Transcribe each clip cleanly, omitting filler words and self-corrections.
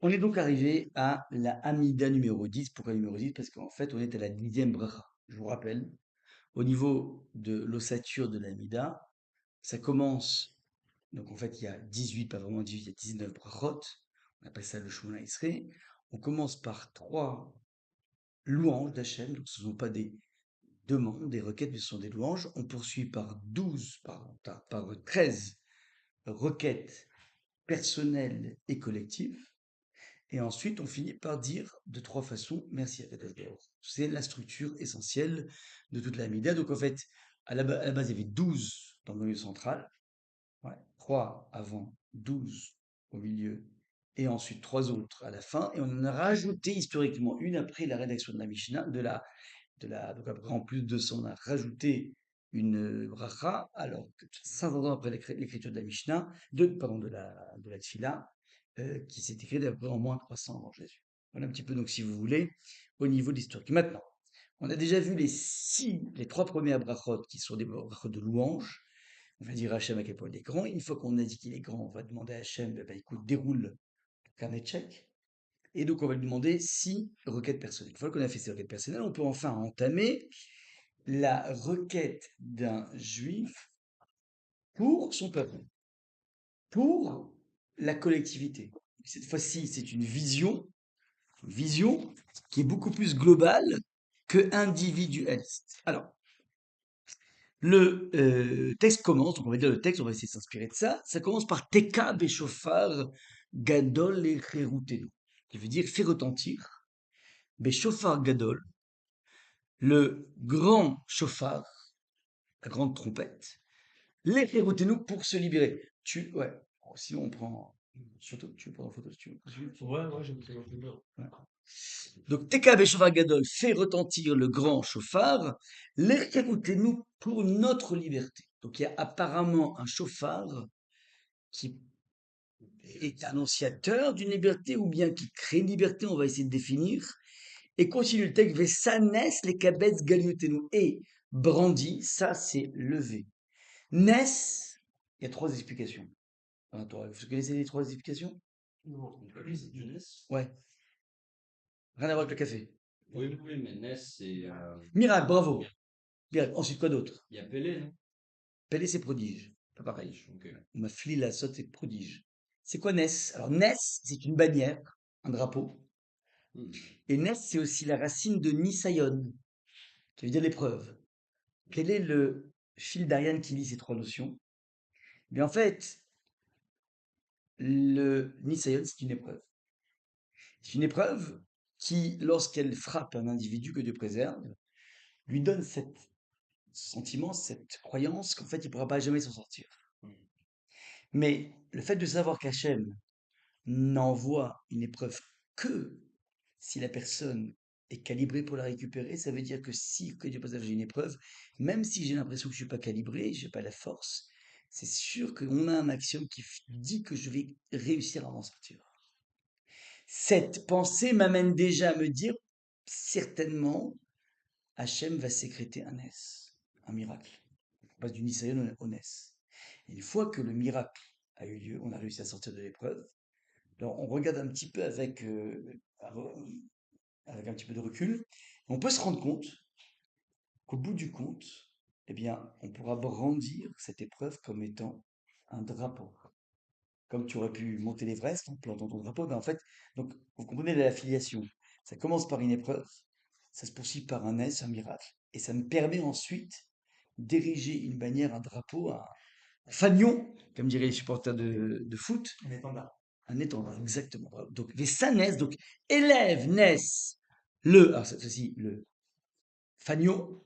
On est donc arrivé à la Hamida numéro 10. Pourquoi numéro 10? Parce qu'en fait, on est à la 10e bracha. Je vous rappelle, au niveau de l'ossature de l'Hamida, ça commence, donc en fait, il y a 18, pas vraiment 18, il y a 19 brachot. On appelle ça le Shemona Esrei. On commence par 3 louanges d'Hachem, donc ce ne sont pas des demandes, des requêtes, mais ce sont des louanges. On poursuit par 12, par 13 requêtes personnelles et collectives. Et ensuite, on finit par dire de 3 façons merci à Kadosh Baruch Hu. C'est la structure essentielle de toute la Mida. Donc en fait, à la base, il y avait 12 dans le milieu central, ouais, 3 avant, 12 au milieu, et ensuite 3 autres à la fin. Et on en a rajouté historiquement une après la rédaction de la Mishnah, donc après, en plus de ça, on a rajouté une bracha, alors que 500 ans après l'écriture de la Mishnah, pardon, de la Tfila, qui s'est écrite à peu près en moins 300 avant Jésus. Voilà un petit peu, donc, si vous voulez, au niveau de l'historique. Maintenant, on a déjà vu les 3 premières brachot qui sont des brachot de louange. On va dire à Hachem à quel point il est grand. Une fois qu'on a dit qu'il est grand, on va demander à Hachem, écoute, déroule le carnet de chèques. Et donc, on va lui demander 6 requêtes personnelles. Une fois qu'on a fait ces requêtes personnelles, on peut enfin entamer la requête d'un juif pour son peuple, pour la collectivité. Cette fois-ci, c'est une vision qui est beaucoup plus globale que individualiste. Alors, le texte commence, donc on va dire le texte, on va essayer de s'inspirer de ça. Ça commence par Teka Beshofar Gadol et Cherutenu, qui veut dire fait retentir. Beshofar Gadol, le grand chauffard, la grande trompette, les nous pour se libérer. Ouais. Bon, sinon, on prend photo. Tu veux prendre en photo si tu veux. Ouais, ouais, j'ai besoin de l'heure. Ouais. Donc, Teka Shofar Gadol fait retentir le grand chauffard, les nous pour notre liberté. Donc, il y a apparemment un chauffard qui est annonciateur d'une liberté ou bien qui crée une liberté, on va essayer de définir. Et continue le texte, Vesanes les kabetz galiotenu. Et brandi, ça c'est levé. Nes, il y a 3 explications. Attends, vous connaissez les 3 explications? Non, lui, c'est jeunesse. Ouais, rien à voir avec le café. Oui, oui, mais Ness, c'est. Miracle, bravo. Miracle. Ensuite, quoi d'autre? Il y a Pelé, non? Pelé, c'est prodige. Pas pareil. Ok. Ma fli la saute, c'est prodige. C'est quoi Nes? Alors, Nes, c'est une bannière, un drapeau. Hmm. Et Nes, c'est aussi la racine de Nisayon, qui veut dire l'épreuve. Quel est le fil d'Ariane qui lie ces 3 notions? Mais en fait, le Nisayon, c'est une épreuve. C'est une épreuve qui, lorsqu'elle frappe un individu que Dieu préserve, lui donne cet sentiment, cette croyance qu'en fait, il ne pourra pas jamais s'en sortir. Hmm. Mais le fait de savoir qu'Hachem n'envoie une épreuve que si la personne est calibrée pour la récupérer, ça veut dire que si que Dieu préserve, j'ai une épreuve, même si j'ai l'impression que je ne suis pas calibré, je n'ai pas la force, c'est sûr qu'on a un axiome qui dit que je vais réussir à m'en sortir. Cette pensée m'amène déjà à me dire, certainement, Hachem va sécréter un S, un miracle. On passe du Nisayon au Nes. Et une fois que le miracle a eu lieu, on a réussi à sortir de l'épreuve. Alors on regarde un petit peu avec un petit peu de recul. On peut se rendre compte qu'au bout du compte, eh bien, on pourra brandir cette épreuve comme étant un drapeau. Comme tu aurais pu monter l'Everest en plantant ton drapeau, ben en fait, donc vous comprenez l'affiliation. Ça commence par une épreuve, ça se poursuit par un S, un miracle, et ça me permet ensuite d'ériger une bannière, un drapeau, un fanion, comme diraient les supporters de foot. Un étendard. Un étendard, exactement. Donc, Vesanès, donc élève, naissent alors cette fois-ci, le fanion,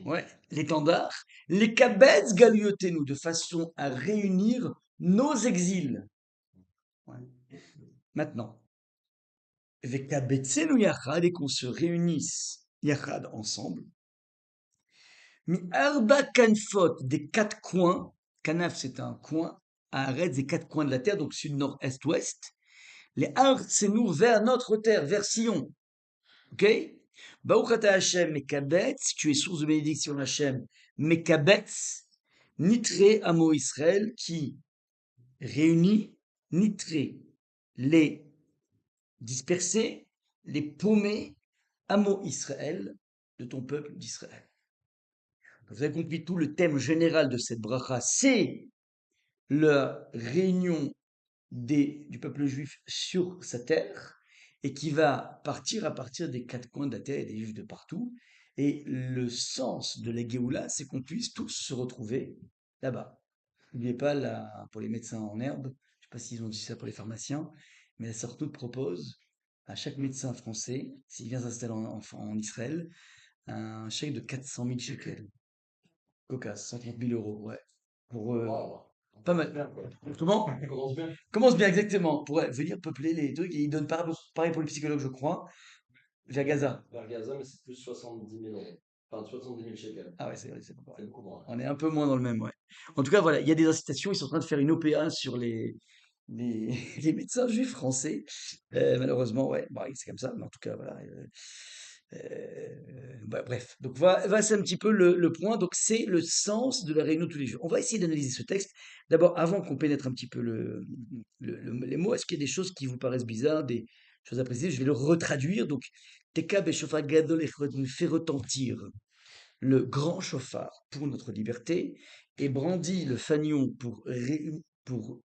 ouais, l'étendard, les kabetz galiotenu, de façon à réunir nos exils. Ouais. Maintenant, Vekabetzenu yachad, et qu'on se réunisse yachad ensemble. Mi arba kanfot, des 4 coins. Kanaf, c'est un coin. Arrête des 4 coins de la terre, donc sud, nord, est, ouest. Les Har, c'est nous vers notre terre, vers Sion. Ok? Baruch ata Hashem mekabetz, tu es source de bénédiction Hashem, mekabetz, nitré amo Israël, qui réunit, nitré, les disperser les paumés, Amo Israël, de ton peuple d'Israël. Vous avez compris, tout le thème général de cette bracha, c'est la réunion du peuple juif sur sa terre et qui va partir à partir des quatre coins de la terre et des juifs de partout. Et le sens de la Géoula, c'est qu'on puisse tous se retrouver là-bas. N'oubliez pas, pour les médecins en herbe, je ne sais pas s'ils ont dit ça pour les pharmaciens, mais la Sorte propose à chaque médecin français, s'il vient s'installer en Israël, un chèque de 400 000 shekels. Cocasse, 130 000 euros, ouais. Pour, Wow. pas Commence mal. bien, quoi. Comment? Ça commence bien. Commence bien, exactement, pour venir peupler les trucs. Et ils donnent pareil pour les psychologues, je crois, vers Gaza. Vers Gaza, mais c'est plus 70 000 euros. Enfin, 70 000 shekels. Ah ouais, c'est pas C'est pareil. beaucoup moins. On est un peu moins dans le même, ouais. En tout cas, voilà, il y a des incitations. Ils sont en train de faire une OPA sur les, les médecins juifs français. Malheureusement, ouais, bah, c'est comme ça. Mais en tout cas, voilà. Bah, bref, donc voilà, c'est un petit peu le point. Donc c'est le sens de la réunion tous les jours. On va essayer d'analyser ce texte. D'abord, avant qu'on pénètre un petit peu les mots, est-ce qu'il y a des choses qui vous paraissent bizarres, des choses à préciser? Je vais le retraduire. Donc, Teka Beshofar Gadol Echad nous fait retentir le grand chauffard pour notre liberté et brandit le fanion pour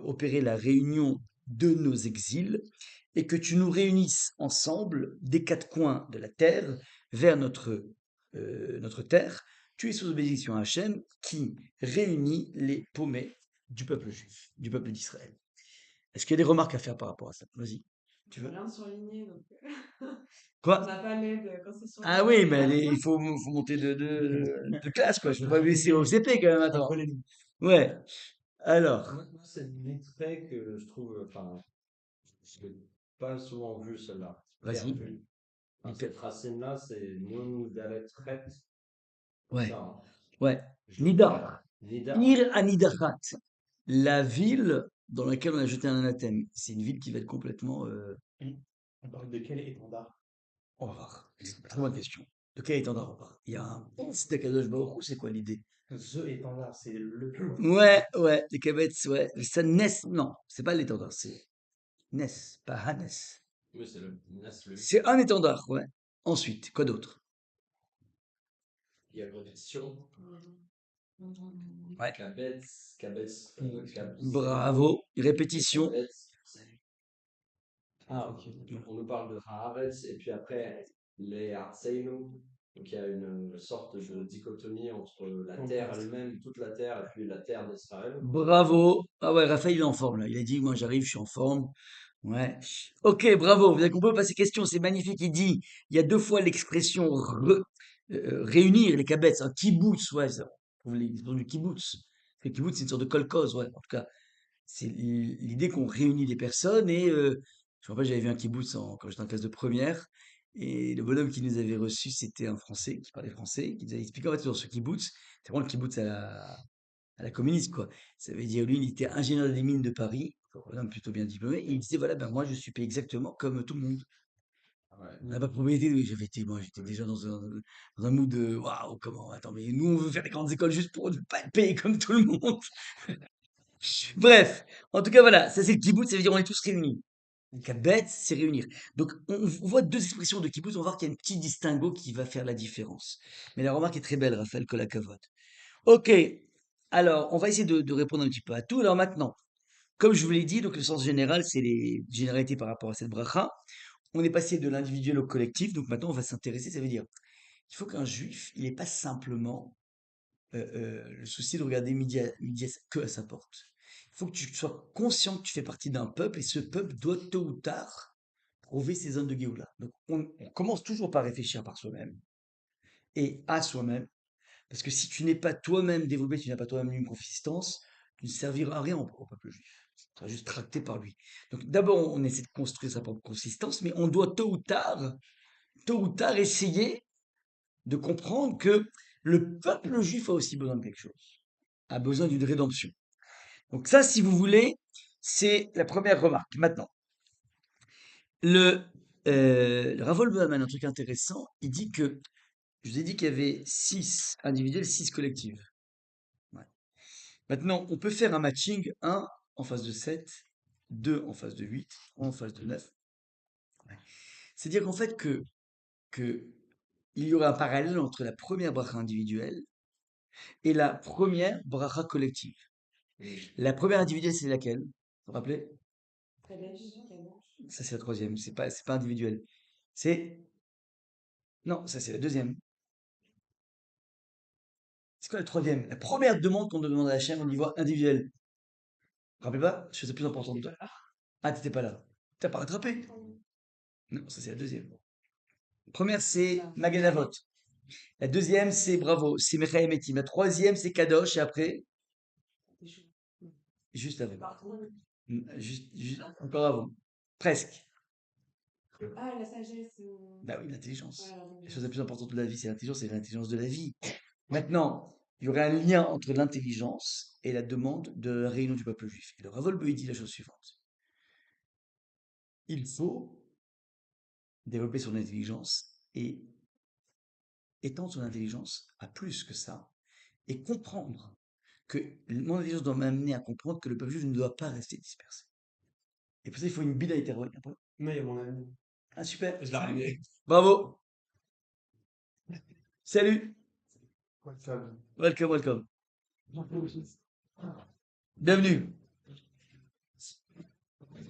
opérer la réunion de nos exils et que tu nous réunisses ensemble des quatre coins de la terre vers notre terre. Tu es sous bénédiction Hachem qui réunit les paumés du peuple juif, du peuple d'Israël. Est-ce qu'il y a des remarques à faire par rapport à ça? Vas-y. Tu veux? Rien surligné, donc on Quoi? n'a pas l'aide quand c'est Ah surligné. oui, mais il faut monter de classe, quoi. Je ne peux pas me laisser au CP quand même, attends. Ouais. Alors, Moi, c'est une trait que je trouve, enfin, je l'ai pas souvent vu celle-là. vas-y. Perdu. Enfin, cette racine-là, c'est nun dalet tret. C'est Ouais, ça, hein. ouais. Je le perds. Nidar. Nida. Ir Anidarat. La ville dans laquelle on a jeté un anathème. C'est une ville qui va être complètement. On parle de quel étendard? On va voir. C'est une très bonne question. De quel étendard on parle? Il y a un c'était Kadosh Baruch Hu, c'est quoi l'idée? The étendard, c'est le. Ouais, ouais, les Kabetz, ouais. Ça naissent. Non, c'est pas l'étendard, c'est Ness, pas Hannes. Oui, c'est le Nas, le C'est un étendard, ouais. Ensuite, quoi d'autre? Il y a répétition. Ouais. Kabetz, Kabetz, Bravo. Répétition. Kabetz. Ah, ok. On nous parle de Haaretz, et puis après, les Artseinu. Donc il y a une sorte de dichotomie entre la terre elle-même, toute la terre, et puis la terre d'Israël. Bravo. Ah ouais, Raphaël il est en forme là. Il a dit, moi j'arrive, je suis en forme. Ouais. Ok, bravo. Vous avez compris, passer question, c'est magnifique. Il dit, il y a deux fois l'expression réunir les kabetz, un kibbutz, ouais, ça. On trouve l'expression du kibbutz. Le kibbutz, c'est une sorte de kolkhoz, ouais. En tout cas, c'est l'idée qu'on réunit des personnes et je me rappelle, j'avais vu un kibbutz quand j'étais en classe de première et le bonhomme qui nous avait reçus, c'était un Français qui parlait français, qui nous avait expliqué en fait dans ce kibbutz, c'est vraiment le kibbutz à la communiste, quoi. Ça veut dire, lui, il était ingénieur des mines de Paris, un homme plutôt bien diplômé, et il disait, voilà, ben moi, je suis payé exactement comme tout le monde. Ouais. On n'a pas propriété, oui, moi, j'étais déjà dans un mood de, waouh, comment, attends, mais nous, on veut faire des grandes écoles juste pour ne pas être payé comme tout le monde. Bref, en tout cas, voilà, ça c'est le kibbutz, ça veut dire on est tous réunis. Kabet, c'est réunir. Donc, on voit deux expressions de kibbutz, on va voir qu'il y a un petit distinguo qui va faire la différence. Mais la remarque est très belle, Raphaël Kolakavot. Ok, alors, on va essayer de répondre un petit peu à tout. Alors maintenant, comme je vous l'ai dit, donc le sens général, c'est les généralités par rapport à cette bracha. On est passé de l'individuel au collectif, donc maintenant on va s'intéresser, ça veut dire, il faut qu'un juif, il n'ait pas simplement le souci de regarder midi que à sa porte. Il faut que tu sois conscient que tu fais partie d'un peuple et ce peuple doit tôt ou tard trouver ses zones de Géoula. Donc on commence toujours par réfléchir par soi-même et à soi-même, parce que si tu n'es pas toi-même développé, tu n'as pas toi-même une consistance, tu ne serviras à rien au peuple juif. Tu seras juste tracté par lui. Donc d'abord on essaie de construire sa propre consistance, mais on doit tôt ou tard essayer de comprendre que le peuple juif a aussi besoin de quelque chose, a besoin d'une rédemption. Donc ça, si vous voulez, c'est la première remarque. Maintenant, le Ravol Bohaman, un truc intéressant, il dit que, je vous ai dit qu'il y avait 6 individuels, 6 collectives. Ouais. Maintenant, on peut faire un matching, un en face de 7, 2 en face de 8, 3 en face de 9, C'est-à-dire qu'en fait que il y aurait un parallèle entre la première bracha individuelle et la première bracha collective. La première individuelle, c'est laquelle? Vous vous rappelez? Ça, c'est la troisième. C'est pas individuel. C'est, non, ça, c'est la deuxième. C'est quoi la troisième? La première demande qu'on demande à Hachem au niveau individuel. Vous vous rappelez pas? Chose la plus importante. Ah, t'étais pas là. T'as pas rattrapé? Non, ça, c'est la deuxième. La première, c'est Maganavot. La deuxième, c'est Bravo. C'est Mechaem Etim. La troisième, c'est Kadosh. Et après, juste avant. Juste encore avant. Presque. Ah, la sagesse. Bah oui, l'intelligence. Voilà, La chose la plus importante de la vie, c'est l'intelligence de la vie. Maintenant, il y aurait un lien entre l'intelligence et la demande de la réunion du peuple juif. Et le Rav Wolbe, il dit la chose suivante. Il faut développer son intelligence et étendre son intelligence à plus que ça et comprendre que mon intelligence doit m'amener à comprendre que le peuple juif ne doit pas rester dispersé. Et pour ça, il faut une bida hétéro. Mais il y a mon ami. Ah, super. Je l'ai ramené. Bravo. Salut. Ouais, ça va. Welcome, welcome. Bienvenue.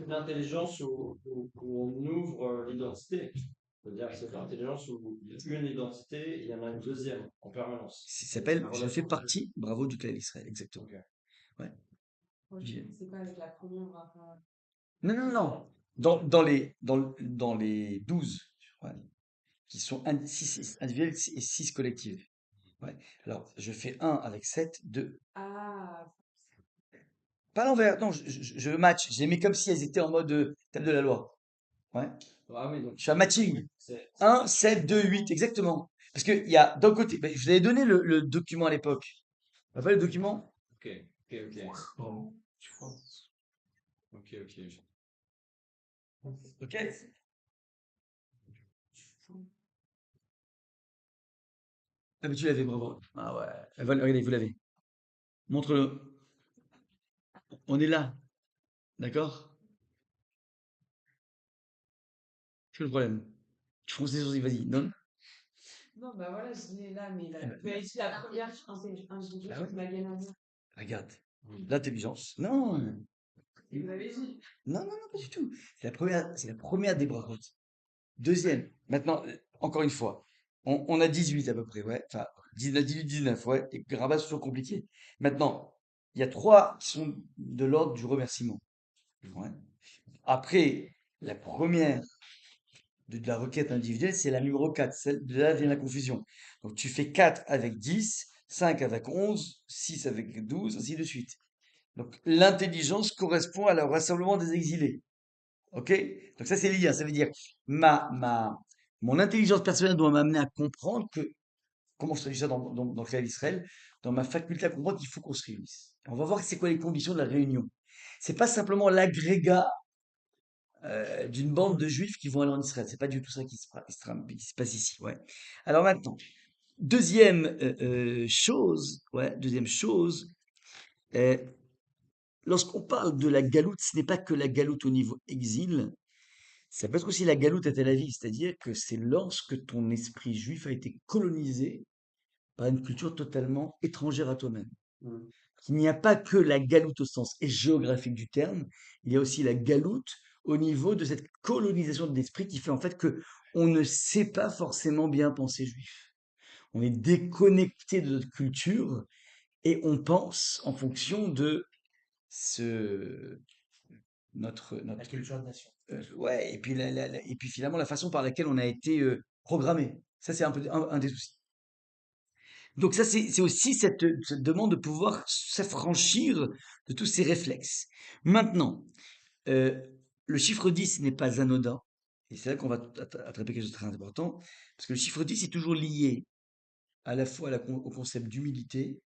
L'intelligence où on ouvre l'identité. C'est-à-dire que c'est l'intelligence où il y a une identité, il y en a une deuxième en permanence. Ça s'appelle La Je relation fais partie, bravo du clan d'Israël, exactement. Ok. Ouais. C'est quoi avec la première bracha? Non, non, non. Dans les 12, ouais, qui sont 6 individuels et 6 collectives. Ouais. Alors, je fais 1 avec 7, 2. Ah, Pas à l'envers, non, je match. Je les mets comme si elles étaient en mode table de la loi. Ouais. Ah oui, donc Je fais un matching. c'est 1, 7, 2, 8, exactement. Parce qu'il y a d'un côté, ben, je vous avais donné le document à l'époque. Vous rappelez le document? ok, ok, ok. Bon, je pense. Ok, ok. Ok. Ah, mais tu l'avais, bravo. Ah ouais. Regardez, vous l'avez. Montre-le. On est là. D'accord? C'est le problème. Tu fronces les sourcils, vas-y, donne. non, bah voilà, je l'ai là, mais Eh ben, tu as ici la première individuelle ah ouais. qui m'a gagné. Regarde. Oui. L'intelligence. Non. Vous avez dit. Non, non, non, pas du tout. C'est la première des bravoures. Deuxième. Maintenant, encore une fois. On a 18 à peu près, ouais. Enfin, 19, 18, 19, ouais. Et Rabat, c'est toujours compliqué. Maintenant, il y a 3 qui sont de l'ordre du remerciement. Ouais. Après, la première de la requête individuelle, c'est la numéro 4. Celle de là vient la confusion. Donc tu fais 4 avec 10, 5 avec 11, 6 avec 12, ainsi de suite. Donc l'intelligence correspond à le rassemblement des exilés. Ok? Donc ça c'est lié, hein. Ça veut dire mon intelligence personnelle doit m'amener à comprendre que, comment je traduis ça dans le cas d'Israël, dans ma faculté à comprendre qu'il faut qu'on se réunisse. On va voir c'est quoi les conditions de la réunion. C'est pas simplement l'agrégat d'une bande de juifs qui vont aller en Israël. C'est pas du tout ça qui se passe ici. Ouais. Alors maintenant, deuxième deuxième chose, euh, lorsqu'on parle de la galoute, ce n'est pas que la galoute au niveau exil, ça peut être aussi la galoute à Tel Aviv, c'est-à-dire que c'est lorsque ton esprit juif a été colonisé par une culture totalement étrangère à toi-même. Mm. Il n'y a pas que la galoute au sens géographique du terme, il y a aussi la galoute au niveau de cette colonisation de l'esprit qui fait en fait que on ne sait pas forcément bien penser juif. On est déconnecté de notre culture et on pense en fonction de ce notre La notre culture de nation. ouais et puis et puis finalement la façon par laquelle on a été programmé. Ça c'est un peu un des soucis. Donc ça, c'est aussi cette demande de pouvoir s'affranchir de tous ces réflexes. Maintenant, euh, le chiffre 10 n'est pas anodin, et c'est là qu'on va attraper quelque chose de très important, parce que le chiffre 10 est toujours lié à la fois au concept d'humilité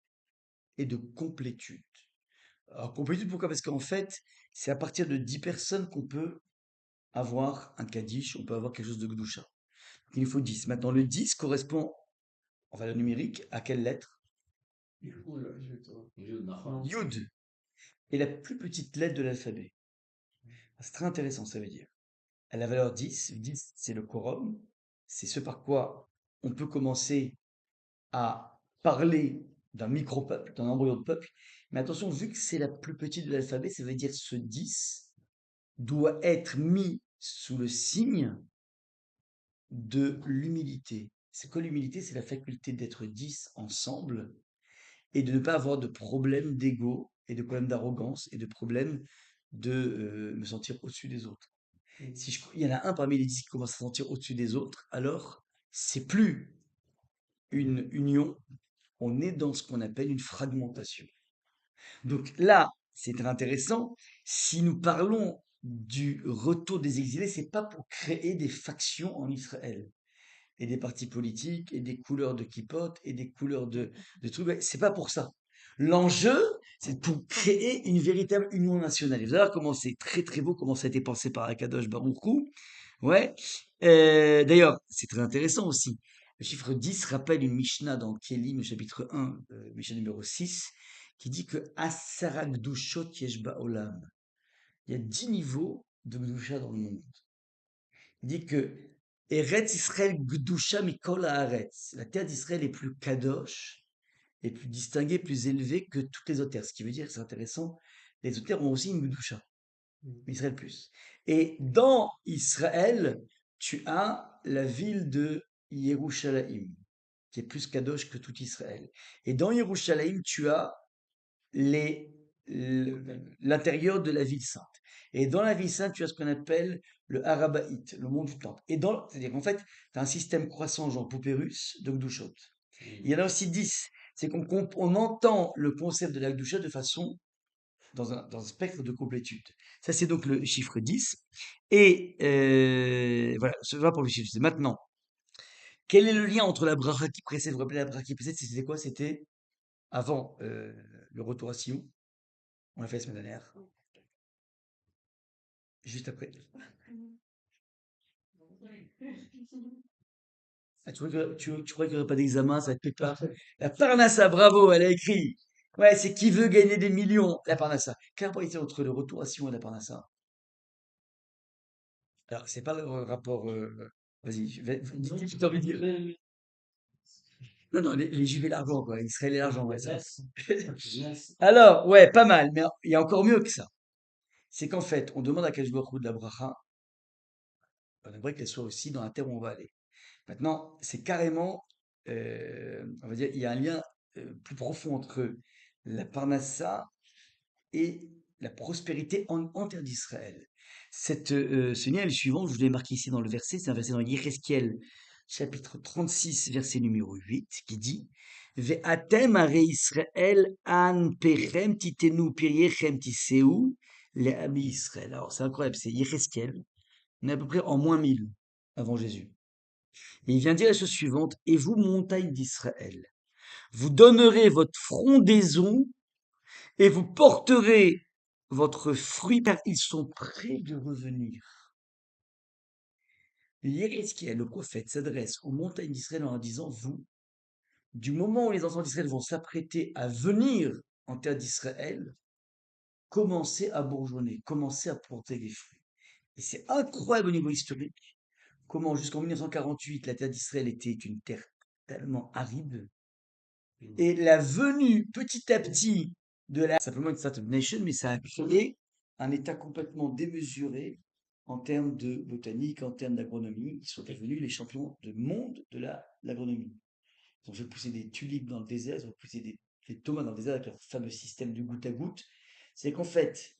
et de complétude. Alors, complétude, pourquoi? Parce qu'en fait, c'est à partir de 10 personnes qu'on peut avoir un Kaddish, on peut avoir quelque chose de Gdusha. Il nous faut 10. Maintenant, le 10 correspond, en valeur numérique, à quelle lettre? Oula, je vais te... Non. Yud est la plus petite lettre de l'alphabet. C'est très intéressant, ça veut dire. a la valeur 10. 10, c'est le quorum. C'est ce par quoi on peut commencer à parler d'un micro-peuple, d'un embryon de peuple. Mais attention, vu que c'est la plus petite de l'alphabet, ça veut dire ce 10 doit être mis sous le signe de l'humilité. C'est quoi l'humilité? C'est la faculté d'être 10 ensemble et de ne pas avoir de problème d'ego et de problème d'arrogance et de problème de me sentir au-dessus des autres. Si il y en a un parmi les 10 qui commence à se sentir au-dessus des autres, alors c'est plus une union, on est dans ce qu'on appelle une fragmentation. Donc là, c'est très intéressant. Si nous parlons du retour des exilés, c'est pas pour créer des factions en Israël et des partis politiques et des couleurs de kippot et des couleurs de trucs. Ouais, c'est pas pour ça. L'enjeu, c'est pour créer une véritable union nationale. Et vous allez voir comment c'est très très beau, comment ça a été pensé par Akadosh Baruch Hu. Ouais. D'ailleurs, c'est très intéressant aussi. Le chiffre 10 rappelle une Mishnah dans Kélim, au chapitre 1, Mishnah numéro 6, qui dit que Asara Gdushot Yesh Ba'olam. Il y a 10 niveaux de Gdusha dans le monde. Il dit que Eretz Israël Gdusha Mikol Haaretz. La terre d'Israël est plus kadosh, est plus distinguée, plus élevée que toutes les autres terres. Ce qui veut dire, c'est intéressant, les autres terres ont aussi une Gdusha. Israël plus. Et dans Israël, tu as la ville de Yerushalayim, qui est plus kadosh que tout Israël. Et dans Yerushalayim, tu as l'intérieur de la ville sainte. Et dans la ville sainte, tu as ce qu'on appelle le Harabaït, le mont du temple. C'est-à-dire qu'en fait, tu as un système croissant, genre poupée russe, de Gdushot. Il y en a aussi 10. C'est qu'on entend le concept de la Gdusha de façon dans un spectre de complétude. Ça, c'est donc le chiffre 10. Et voilà, ce va pour le chiffre 10. Maintenant, quel est le lien entre la bracha qui précède? Vous vous rappelez la bracha qui précède, c'était quoi? C'était avant le retour à Sion. On l'a fait la semaine dernière. Juste après. Ah, tu crois qu'il n'y aurait pas d'examen, ça va être pépin. La Parnassa, bravo, elle a écrit. Ouais, c'est qui veut gagner des millions, la Parnassa. Quel rapport il y a entre le retour à Sion et la Parnassa? Alors, c'est pas le rapport. Vas-y, dis ce que tu as envie de dire. Non, non, les Juifs et l'argent, quoi. Israël et l'argent, ouais, ça. Alors, ouais, pas mal, mais il y a encore mieux que ça. C'est qu'en fait, on demande à Kadosh Baruch Hu de la bracha, on aimerait qu'elle soit aussi dans la terre où on va aller. Maintenant, c'est carrément, on va dire, il y a un lien plus profond entre la parnassa et la prospérité en terre d'Israël. Ce lien est le suivant, je vous l'ai marqué ici dans le verset, c'est un verset dans Yérézkiel, chapitre 36, verset numéro 8, qui dit Ve'atem are Israël an perem titenu piriechem tiseu le ami Israël. Alors c'est incroyable, c'est Yérézkiel, on est à peu près en moins 1000 avant Jésus. Et il vient dire la chose suivante, et vous, montagne d'Israël, vous donnerez votre frondaison et vous porterez votre fruit, car ils sont prêts de revenir. Yérézkiel, le prophète, s'adresse aux montagnes d'Israël en leur disant, vous, du moment où les enfants d'Israël vont s'apprêter à venir en terre d'Israël, commencez à bourgeonner, commencez à porter des fruits. Et c'est incroyable au niveau historique, comment jusqu'en 1948, la terre d'Israël était une terre tellement aride. Et la venue petit à petit de simplement une startup nation, mais ça a créé un état complètement démesuré en termes de botanique, en termes d'agronomie. Ils sont devenus les champions du monde de l'agronomie. Ils ont fait pousser des tulipes dans le désert, ils ont poussé des tomates dans le désert avec leur fameux système de goutte à goutte. C'est qu'en fait,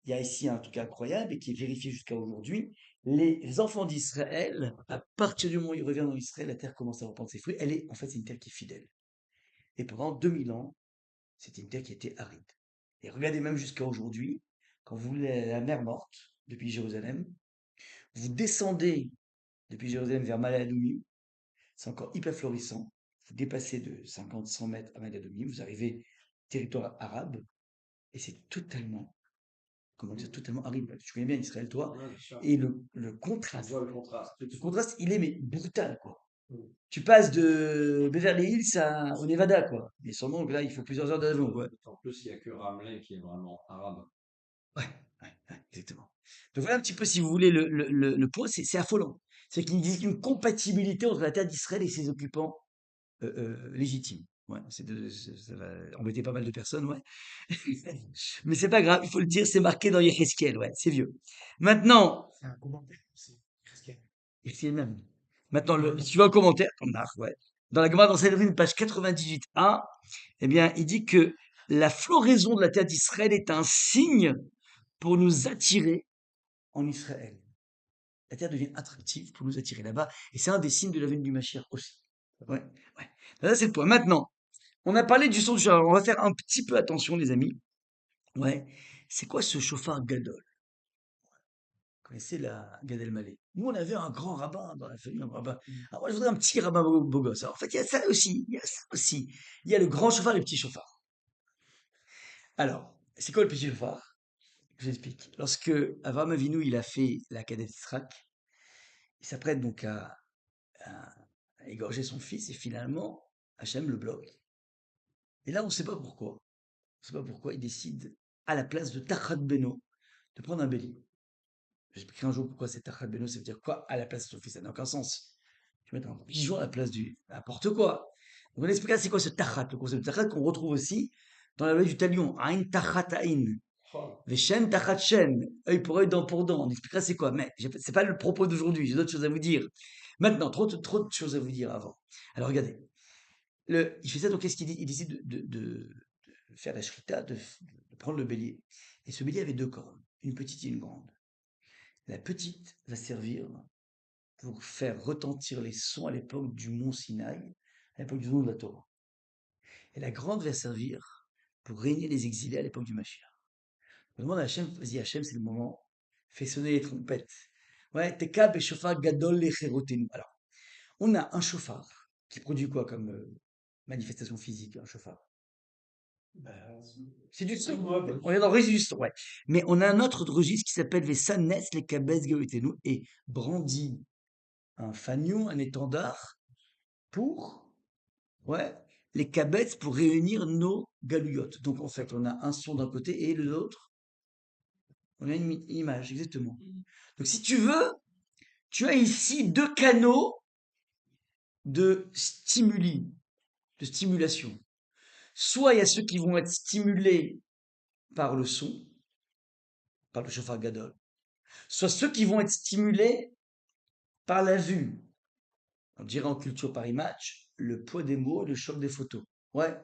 il y a ici un truc incroyable et qui est vérifié jusqu'à aujourd'hui. Les enfants d'Israël, à partir du moment où ils reviennent en Israël, la terre commence à reprendre ses fruits. En fait, c'est une terre qui est fidèle. Et pendant 2000 ans, c'était une terre qui était aride. Et regardez même jusqu'à aujourd'hui, quand vous voulez la mer Morte, depuis Jérusalem, vous descendez depuis Jérusalem vers Maladoumim, c'est encore hyper florissant. Vous dépassez de 50-100 mètres à Maladoumim, vous arrivez territoire arabe, et c'est totalement, comment dire, totalement aride. Tu connais bien Israël, toi, et le contraste, le contraste, il est mais brutal, quoi. Tu passes de Beverly Hills au Nevada, quoi. Mais sûrement que là, il faut plusieurs heures d'avion, quoi. En plus, il n'y a que Ramelin qui est vraiment arabe. Ouais, exactement. Donc voilà un petit peu, si vous voulez, le point, c'est affolant. C'est qu'il existe une compatibilité entre la terre d'Israël et ses occupants légitimes. Ouais, ça va embêter pas mal de personnes, ouais. Mais c'est pas grave, il faut le dire, c'est marqué dans Yecheskel, ouais, c'est vieux. Maintenant, C'est un commentaire, c'est presque. Yecheskel même. Maintenant, si tu vas au commentaire, comme Marc, ouais. Dans la Gemara dans Sanhedrin, page 98a, eh bien, il dit que la floraison de la terre d'Israël est un signe pour nous attirer en Israël. La terre devient attractive pour nous attirer là-bas, et c'est un des signes de la venue du Mashiach aussi. Ouais, ouais. Là, c'est le point. Maintenant, on a parlé du son du chauffard. On va faire un petit peu attention, les amis. Ouais. C'est quoi ce chauffard gadol? Vous connaissez la Gad Elmaleh? Nous, on avait un grand rabbin dans la famille, un rabbin. Alors moi, je voudrais un petit rabbin beau gosse. Alors, en fait, il y a ça aussi. Il y a ça aussi. Il y a le grand chauffard et le petit chauffard. Alors, c'est quoi le petit chauffard? Je vous explique. Lorsque Avraham Avinu, il a fait la Kadet Yitzhak, il s'apprête donc à égorger son fils et finalement, Hachem le bloque. Et là, on ne sait pas pourquoi. On ne sait pas pourquoi il décide, à la place de Tachat Beno, de prendre un bélier. J'expliquerai un jour pourquoi c'est Tachat Beno, ça veut dire quoi à la place de son fils, ça n'a aucun sens. Tu mets un pigeon à la place du n'importe quoi. Donc on expliquera c'est quoi ce Tachat, le concept de Tachat qu'on retrouve aussi dans la loi du Talion. Aïn Tachat Aïn. Veshen Tachat Shen. Œil pour œil, dent pour dent. On expliquera c'est quoi. Mais c'est pas le propos d'aujourd'hui, j'ai d'autres choses à vous dire. Maintenant, trop de choses à vous dire avant. Alors regardez. Il fait ça, donc qu'est-ce qu'il dit? Il décide de faire la shrita, de prendre le bélier. Et ce bélier avait deux cornes, une petite et une grande. La petite va servir pour faire retentir les sons à l'époque du mont Sinaï, à l'époque du nom de la Torah. Et la grande va servir pour régner les exilés à l'époque du Mashiach. On demande à Hachem, vas-y Hachem, c'est le moment, fais sonner les trompettes. Ouais, Tekab et Shofar Gadol Lecherotenu. Alors, on a un chauffard qui produit quoi comme manifestation physique, un chauffard? Bah, C'est du son. ouais, bah, On est dans le registre du son, ouais. Mais on a un autre registre qui s'appelle Vesanes, les Kabez Geotenu, et brandit un fanion, un étendard, pour, ouais, les Kabetz, pour réunir nos galouillottes. Donc en fait, on a un son d'un côté et de l'autre, on a une image, exactement. Donc si tu veux, tu as ici deux canaux de stimuli, de stimulation. Soit il y a ceux qui vont être stimulés par le son, par le chauffard gadol, soit ceux qui vont être stimulés par la vue. On dirait en culture par image, le poids des mots, le choc des photos. Ouais,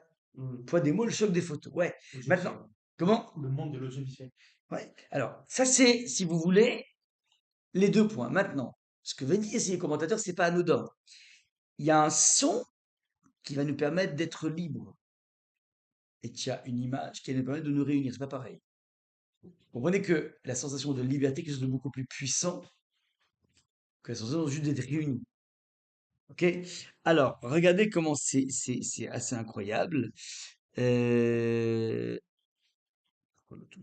poids des mots, le choc des photos. Ouais. Maintenant, comment? Le monde de l'audiovisuel. Ouais. Alors, ça c'est, si vous voulez, les deux points. Maintenant, ce que veut dire ici les commentateurs, c'est pas anodin. Il y a un son qui va nous permettre d'être libres. Et il y a une image qui va nous permettre de nous réunir. C'est pas pareil. Vous comprenez que la sensation de liberté est quelque chose de beaucoup plus puissant que la sensation juste d'être réunis. Ok? Alors, regardez comment c'est assez incroyable. Tout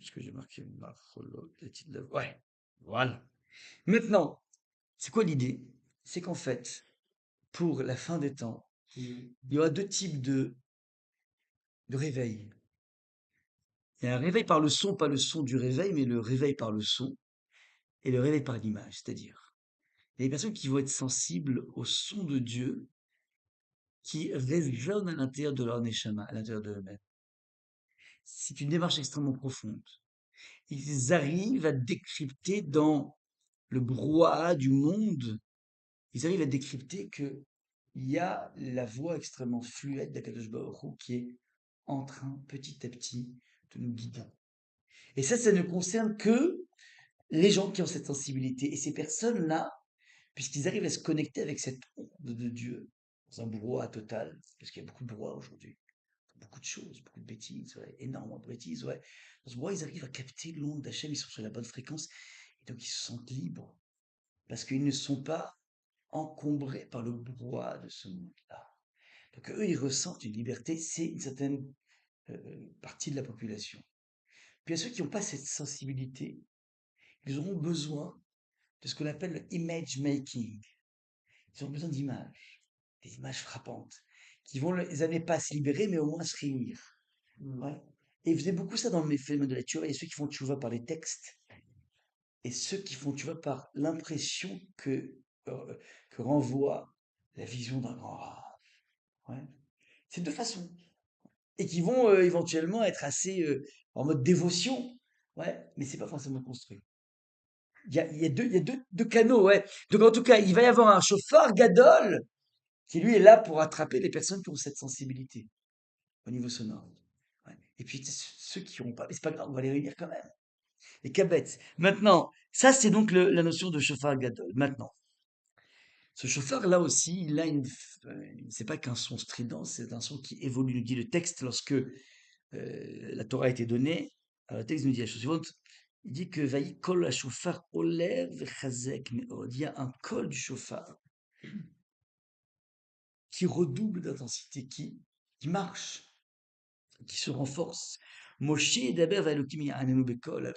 ce que j'ai marqué. Ouais, voilà. Maintenant, c'est quoi l'idée? C'est qu'en fait, pour la fin des temps, il y aura deux types de réveil. Il y a un réveil par le son, pas le son du réveil, mais le réveil par le son et le réveil par l'image. C'est-à-dire, il y a des personnes qui vont être sensibles au son de Dieu qui résonne à l'intérieur de leur neshama, à l'intérieur d'eux-mêmes. C'est une démarche extrêmement profonde. Ils arrivent à décrypter dans le brouhaha du monde, ils arrivent à décrypter que il y a la voix extrêmement fluide d'Akadosh Baruch Hu qui est en train, petit à petit, de nous guider. Et ça ne concerne que les gens qui ont cette sensibilité. Et ces personnes-là, puisqu'ils arrivent à se connecter avec cette onde de Dieu, dans un brouhaha total, parce qu'il y a beaucoup de brouhaha aujourd'hui, beaucoup de choses, beaucoup de bêtises, ouais, énormément de bêtises, ouais. Dans ce brouhaha, ils arrivent à capter l'onde d'Hachem, ils sont sur la bonne fréquence, et donc ils se sentent libres, parce qu'ils ne sont pas encombrés par le brouhaha de ce monde-là. Donc eux, ils ressentent une liberté, c'est une certaine partie de la population. Puis à ceux qui n'ont pas cette sensibilité, ils auront besoin de ce qu'on appelle le image making. Ils ont besoin d'images, des images frappantes, qui vont les amener pas à se libérer, mais au moins à se réunir. Ouais. Et il faisait beaucoup ça dans le phénomène de la tchouva. Il y a ceux qui font tchouva par les textes et ceux qui font tchouva par l'impression euh, que renvoie la vision d'un grand rave. Ouais. C'est deux façons. Et qui vont éventuellement être assez en mode dévotion. Ouais, mais c'est pas forcément construit. Il y a deux canaux, ouais. Donc en tout cas, il va y avoir un chauffeur gadol qui lui est là pour attraper les personnes qui ont cette sensibilité au niveau sonore. Ouais. Et puis ceux qui n'ont pas, mais c'est pas grave, on va les réunir quand même. Les cabettes. Maintenant, ça c'est donc la notion de chauffeur gadol. Maintenant, ce chauffeur là aussi, il a c'est pas qu'un son strident, c'est un son qui évolue. Nous dit le texte lorsque la Torah a été donnée. Alors, le texte nous dit la chose suivante. Il dit que Vaï kol la shofar olev chazek meod. Il y a un col du chauffard qui redouble d'intensité, qui marche, qui se renforce. Moshe d'abord va Elohim anenu bekol.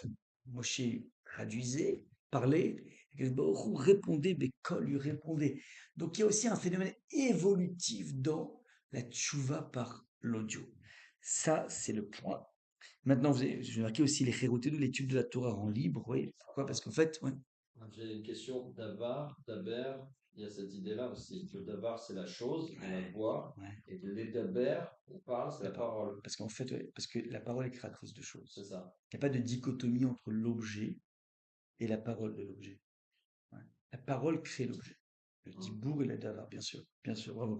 Moshe traduisait, parlait. Et Baruch Hu répondait, bekol lui répondait. Donc il y a aussi un phénomène évolutif dans la tchouva par l'audio. Ça, c'est le point. Maintenant, j'ai marqué aussi les Chéroténou, l'étude de la Torah en libre. Oui, pourquoi? Parce qu'en fait, ouais, J'ai une question. Davar, Daber, il y a cette idée-là aussi. Le Davar, c'est la chose, on la voit. ouais, Et les Daber, on parle, c'est la la parole. parole. Parce qu'en fait, ouais, parce que la parole est créatrice de choses. C'est ça. Il n'y a pas de dichotomie entre l'objet et la parole de l'objet. Ouais. La parole crée l'objet. Le dibour et la davar, bien sûr, bravo.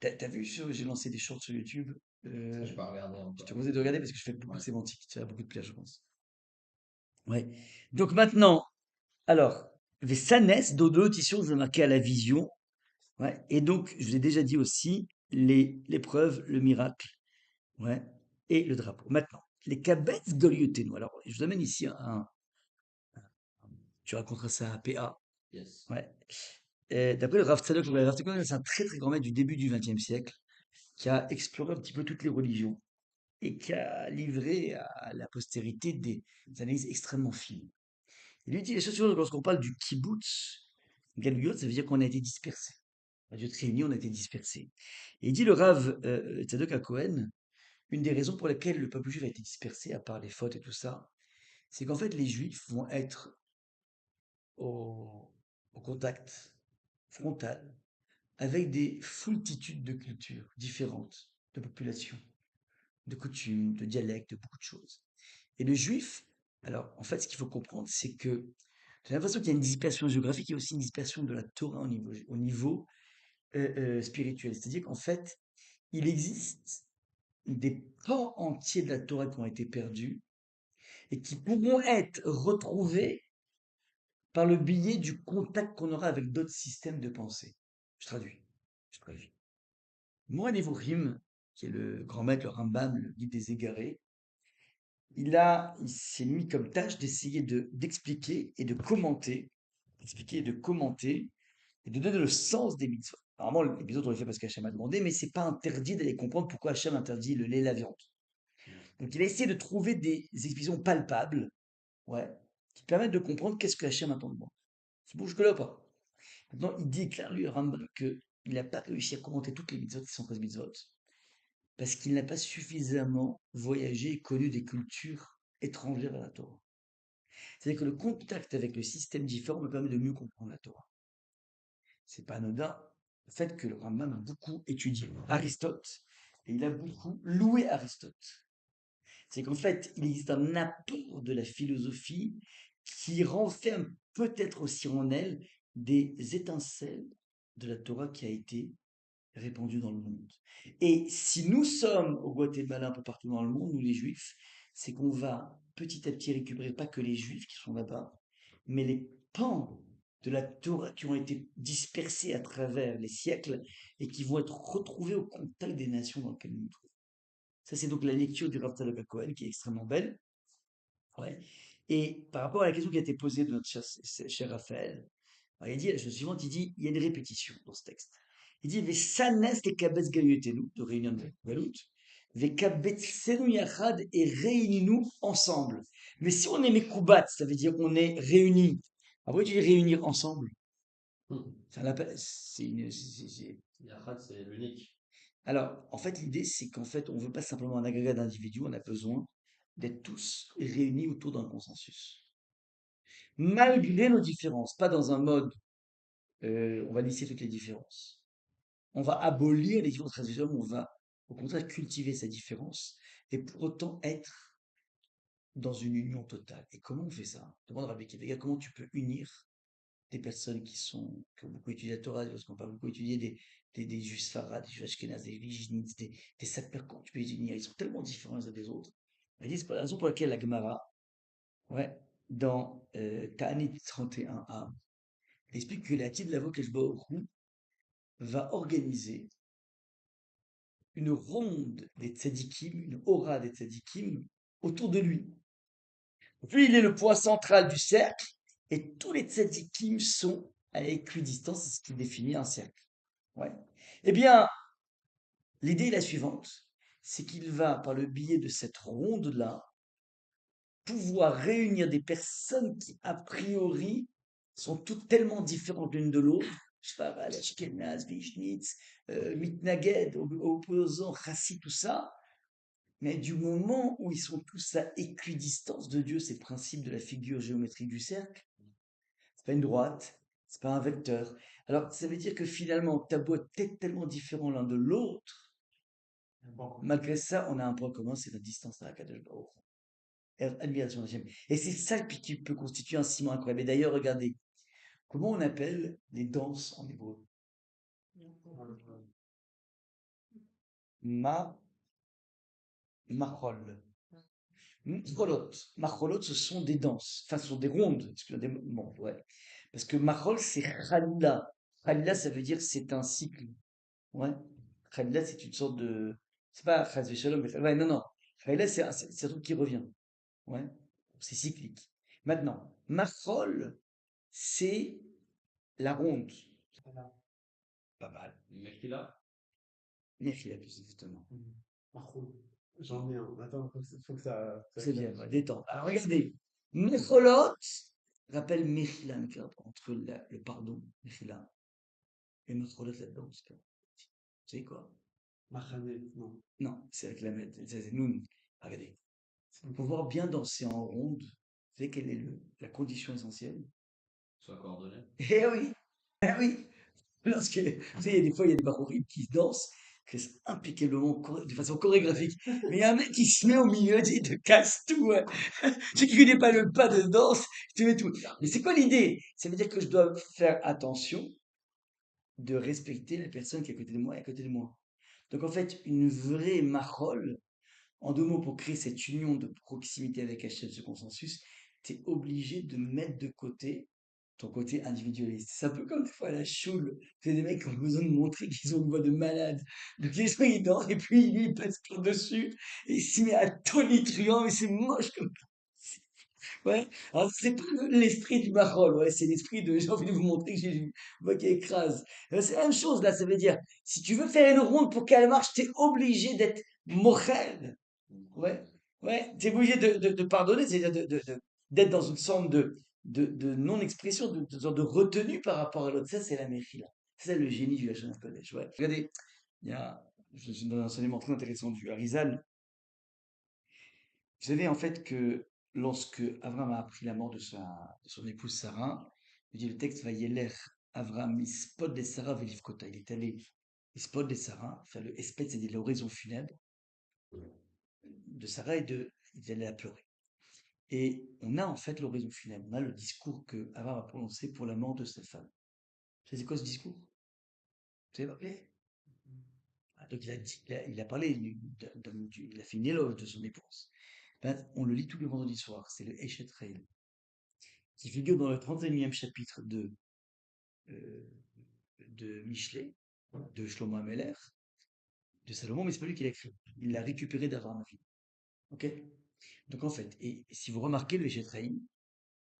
T'as vu, j'ai lancé des shorts sur YouTube. Je vais pas regarder Je te encore. conseille de regarder parce que je fais beaucoup de Ouais. sémantique. Ça va beaucoup de plaire, je pense. Ouais. Donc maintenant, alors, Vesanes, dodo, tission, je vais marquer à la vision. Ouais. Et donc, je vous ai déjà dit aussi l'épreuve, le miracle, ouais, et le drapeau. Maintenant, les kabetz Goliotenu. Alors, je vous amène ici tu raconteras ça à PA. Yes. Ouais. D'après le Rav Tzadok, c'est un très très grand maître du début du XXe siècle qui a exploré un petit peu toutes les religions et qui a livré à la postérité des analyses extrêmement fines. Il lui dit les choses suivantes lorsqu'on parle du kibbutz, Galuyot, ça veut dire qu'on a été dispersé. On a dû être réunis, on a été dispersés. Et il dit le Rav Tzadok à Cohen, une des raisons pour lesquelles le peuple juif a été dispersé, à part les fautes et tout ça, c'est qu'en fait les juifs vont être au, au contact frontal avec des foultitudes de cultures différentes, de populations, de coutumes, de dialectes, de beaucoup de choses. Et le juif, alors en fait ce qu'il faut comprendre, c'est que j'ai l'impression qu'il y a une dispersion géographique et aussi une dispersion de la Torah au niveau spirituel. C'est-à-dire qu'en fait, il existe des pans entiers de la Torah qui ont été perdus et qui pourront être retrouvés par le biais du contact qu'on aura avec d'autres systèmes de pensée. Je traduis. Je traduis. Moran Nevuchim, qui est le grand maître, le Rambam, le guide des égarés, il s'est mis comme tâche d'essayer d'expliquer et de commenter, et de donner le sens des mitzvot. Normalement, les mitzvot, on les fait parce qu'Hachem a demandé, mais c'est pas interdit d'aller comprendre pourquoi Hachem interdit le lait et la viande. Donc, il a essayé de trouver des explications palpables, ouais, qui permettent de comprendre qu'est-ce que Hachem attend de moi. C'est bon jusque-là ou pas? Maintenant, il déclare, lui, Rambam, qu'il n'a pas réussi à commenter toutes les mitzvot, 113 mitzvot, parce qu'il n'a pas suffisamment voyagé et connu des cultures étrangères à la Torah. C'est-à-dire que le contact avec le système différent me permet de mieux comprendre la Torah. C'est pas anodin le fait que le Rambam a beaucoup étudié Aristote et il a beaucoup loué Aristote. C'est qu'en fait, il existe un apport de la philosophie qui renferme peut-être aussi en elle des étincelles de la Torah qui a été répandue dans le monde. Et si nous sommes au Guatemala, un peu partout dans le monde, nous les Juifs, c'est qu'on va petit à petit récupérer pas que les Juifs qui sont là-bas, mais les pans de la Torah qui ont été dispersés à travers les siècles et qui vont être retrouvés au contact des nations dans lesquelles nous nous trouvons. Ça, c'est donc la lecture du Rav Tzadok Cohen qui est extrêmement belle. Ouais. Et par rapport à la question qui a été posée de notre cher Raphaël, alors, il dit la chose suivante, il dit, il y a une répétition dans ce texte. Il dit, Vesanes les kabetz gayotenu, de réunion de Galout, Vekabetzenu yachad, et réunis-nous ensemble. Mais si on est mekoubat, ça veut dire on est réunis. Après, tu dis réunir ensemble. Hmm. C'est un appel, c'est une, c'est- Yachad, c'est l'unique. Alors, en fait, l'idée, c'est qu'en fait, on veut pas simplement un agrégat d'individus, on a besoin d'être tous réunis autour d'un consensus. Malgré nos différences, pas dans un mode, on va lisser toutes les différences. On va abolir les différences traditionnelles, on va au contraire cultiver ces différences et pour autant être dans une union totale. Et comment on fait ça? Demande à Rabbi Akiva, comment tu peux unir des personnes qui ont beaucoup étudié la Torah, parce qu'on n'a pas beaucoup étudié des juifs Sfarad, des juifs Ashkénazes, des Vijnitz, des Sapers, comment tu peux les unir? Ils sont tellement différents les uns des autres. Il dit, c'est la raison pour laquelle la Gemara, ouais, dans Ta'anit 31a, explique que la Tid Lavo Keshbaoru va organiser une ronde des tzadikim, une aura des tzadikim autour de lui. Puis il est le point central du cercle et tous les tzadikim sont à équidistance, c'est ce qui définit un cercle. Ouais. Eh bien, l'idée est la suivante, c'est qu'il va, par le biais de cette ronde-là, pouvoir réunir des personnes qui, a priori, sont toutes tellement différentes l'une de l'autre. Sfarad, Ashkenaz, Vijnitz, Mitnaged, opposant, Chassid, tout ça. Mais du moment où ils sont tous à équidistance de Dieu, c'est le principe de la figure géométrique du cercle, c'est pas une droite, c'est pas un vecteur. Alors, ça veut dire que finalement, t'as beau être tellement différents l'un de l'autre, Bon, malgré ça, on a un point commun, c'est notre distance à la Kadosh Baruch Hu. Admiration d'Hachem. Et c'est ça qui peut constituer un ciment incroyable. Et d'ailleurs, regardez, comment on appelle les danses en hébreu? Ma, machol. Macholot. Macholot, ce sont des danses. Enfin, ce sont des rondes. Excusez, bon, ouais. Parce que machol, c'est chalila. Chalila, ça veut dire c'est un cycle. Ouais. Chalila, c'est une sorte de. C'est pas chas shalom, mais ouais, non, non. Chalila, c'est un truc qui revient. Ouais. C'est cyclique. Maintenant, machol, c'est la ronde. voilà. Pas mal. Mechila. Merci, la plus exactement. Marco. J'en ai un. Attends, faut que ça C'est bien, claque. ouais, détente. Alors, regardez. Mecholot rappelle Mechila, entre le pardon, Mechila, et Mecholot là-dedans. Vous savez quoi? Mahane, non. Non, c'est avec la mettre, c'est Noun. Regardez. Pour pouvoir bien danser en ronde, vous savez quelle est la condition essentielle? Soit coordonné. Eh oui, eh oui. Parce que, vous savez, des fois, il y a des barourites qui dansent, que c'est impeccablement, de façon chorégraphique. Mais il y a un mec qui se met au milieu, il te casse tout. Ouais. Tu ne connais pas le pas de danse, tu mets tout. Mais c'est quoi l'idée? Ça veut dire que je dois faire attention de respecter la personne qui est à côté de moi et à côté de moi. Donc en fait, une vraie marole, en deux mots, pour créer cette union de proximité avec Hachem, ce consensus, tu es obligé de mettre de côté ton côté individualiste. C'est un peu comme des fois à la choule. C'est des mecs qui ont besoin de montrer qu'ils ont une voix de malade. Donc les gens, ils dansent et puis lui, il passe par-dessus et il s'y met à tonitruant, mais c'est moche comme ça. Ouais. Alors c'est pas l'esprit du Mahol, ouais, c'est l'esprit de j'ai envie de vous montrer que j'ai une voix qui écrase. C'est la même chose là, ça veut dire, si tu veux faire une ronde pour qu'elle marche, t'es obligé d'être mochel. Ouais, ouais, t'es obligé de pardonner, c'est-à-dire d'être dans une sorte de non-expression, de sorte de retenue par rapport à l'autre. Ça, c'est la méchila. C'est ça le génie du Hachem Kodesh. Ouais. Regardez, il y a, je suis dans un enseignement très intéressant du Harizal. Vous savez en fait que lorsque Avram a appris la mort de son épouse Sarah, il dit le texte va yeler Avram ispod de Sarah velivkota. Il est allé ispod de Sarah, faire le espèce, c'est-à-dire l'oraison funèbre de Sarah il est allé la pleurer. Et on a en fait l'oraison funèbre, on a le discours que Avram a prononcé pour la mort de sa femme. Vous savez c'est quoi ce discours? Vous savez pas? Ah, donc il a parlé, il a fait une éloge de son épouse. Ben, on le lit tous les vendredis soirs, c'est le Eshet Raïl, qui figure dans le 31e chapitre euh, de Michelet, de Shlomo Ameler, de Salomon, mais c'est pas lui qui l'a écrit. Il l'a récupéré d'Avraham Avinu. Ok? Donc en fait, et si vous remarquez le Eshet Raïl,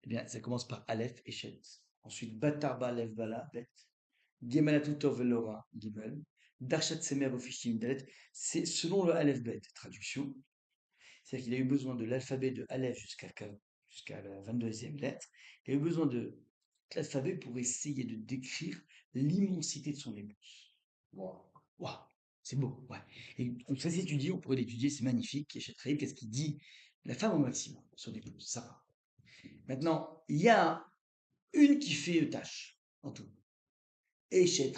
eh bien, ça commence par Aleph, Eshet. Ensuite, Batar, Ba, Aleph, Bala, Bet. Gemanatutov Velora, Gimel. Darshat Semer, Ofishim, Dalet. C'est selon le Aleph, Bet, traduction. C'est-à-dire qu'il a eu besoin de l'alphabet de Aleph jusqu'à la 22e lettre. Il a eu besoin de l'alphabet pour essayer de décrire l'immensité de son épouse. Waouh! Waouh! C'est beau, ouais. Et donc ça s'étudie, on pourrait l'étudier, c'est magnifique. Et Cheikh qu'est-ce qu'il dit? La femme au maximum, son épouse, Sarah. Maintenant, il y a une qui fait tâche en tout. Et chez